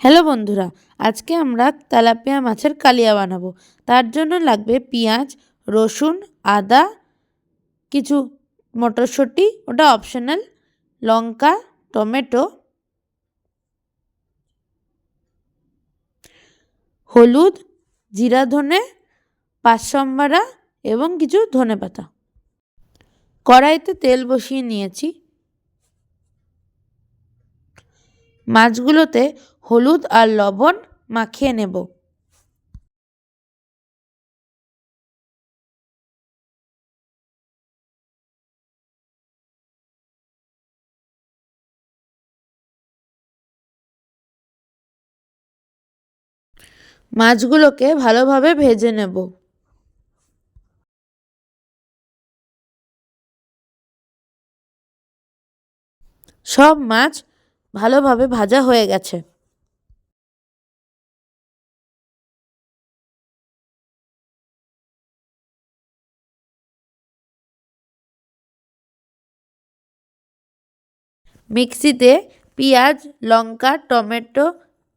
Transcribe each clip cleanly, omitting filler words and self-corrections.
Hello বন্ধুরা, আজকে আমরা তেলাপিয়া মাছের কালিয়া বানাবো। তার জন্য লাগবে পেঁয়াজ, রসুন, আদা, কিছু মটরশুঁটি, ওটা অপশনাল, লঙ্কা, টমেটো, হলুদ, জিরা ধনে, পাঁচশম্বারা এবং কিছু ধনেপাতা। কড়াইতে তেল বসিয়ে নিয়েছি। মাছগুলোতে হলুদ আর লবণ মাখিয়ে নেব। মাছগুলোকে ভালোভাবে ভেজে নেব। সব মাছ ভালোভাবে ভাজা হয়ে গেছে। মিক্সিতে পেঁয়াজ, লঙ্কা, টমেটো,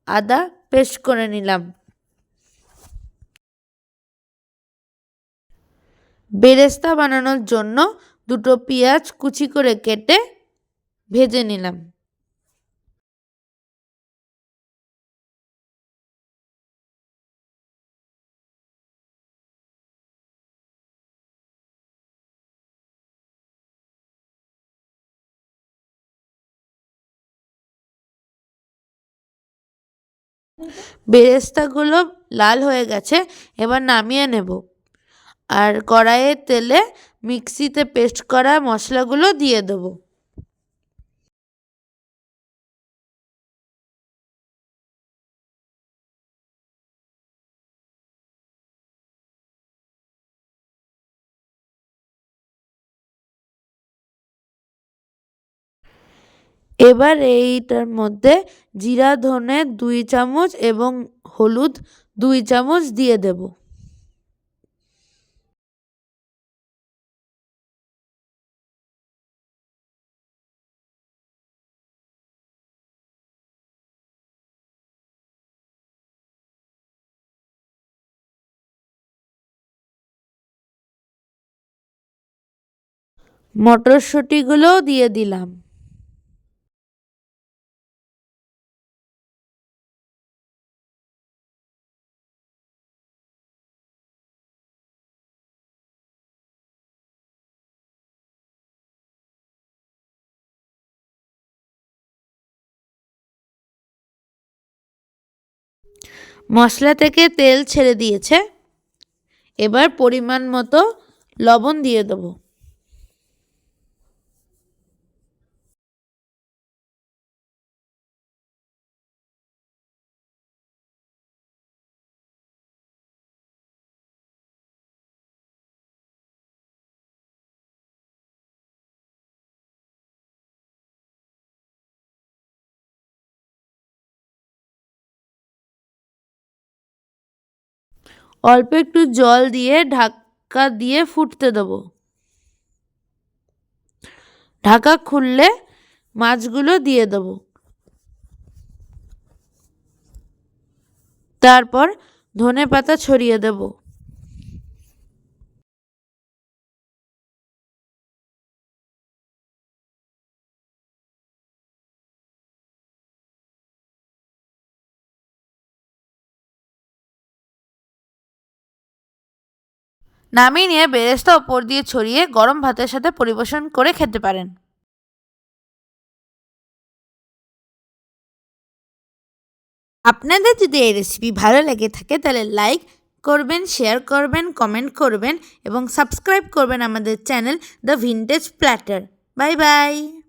আদা পেস্ট করে নিলাম। বেরেস্তা বানানোর জন্য দুটো পেঁয়াজ কুচি করে কেটে ভেজে নিলাম। বেরেস্তাগুলো লাল হয়ে গেছে, এবার নামিয়ে নেব। আর কড়াইয়ে তেলে মিক্সিতে পেস্ট করা মশলাগুলো দিয়ে দেবো। এবার এইটার মধ্যে জিরা ধনে 2 চামচ এবং হলুদ 2 চামচ দিয়ে দেব। মটরশুঁটিগুলোও দিয়ে দিলাম। মশলা থেকে তেল ছেড়ে দিয়েছে। এবার পরিমাণ মতো লবণ দিয়ে দেবো। অল্প একটু জল দিয়ে ঢাকা দিয়ে ফুটতে দেবো। ঢাকা খুললে মাছগুলো দিয়ে দেবো। তারপর ধনেপাতা ছড়িয়ে দেব। নামিয়ে নিয়ে বেরেস্তা ওপর দিয়ে ছড়িয়ে গরম ভাতের সাথে পরিবেশন করে খেতে পারেন। আপনাদের যদি এই রেসিপি ভালো লেগে থাকে তাহলে লাইক করবেন, শেয়ার করবেন, কমেন্ট করবেন এবং সাবস্ক্রাইব করবেন আমাদের channel the vintage platter. Bye bye.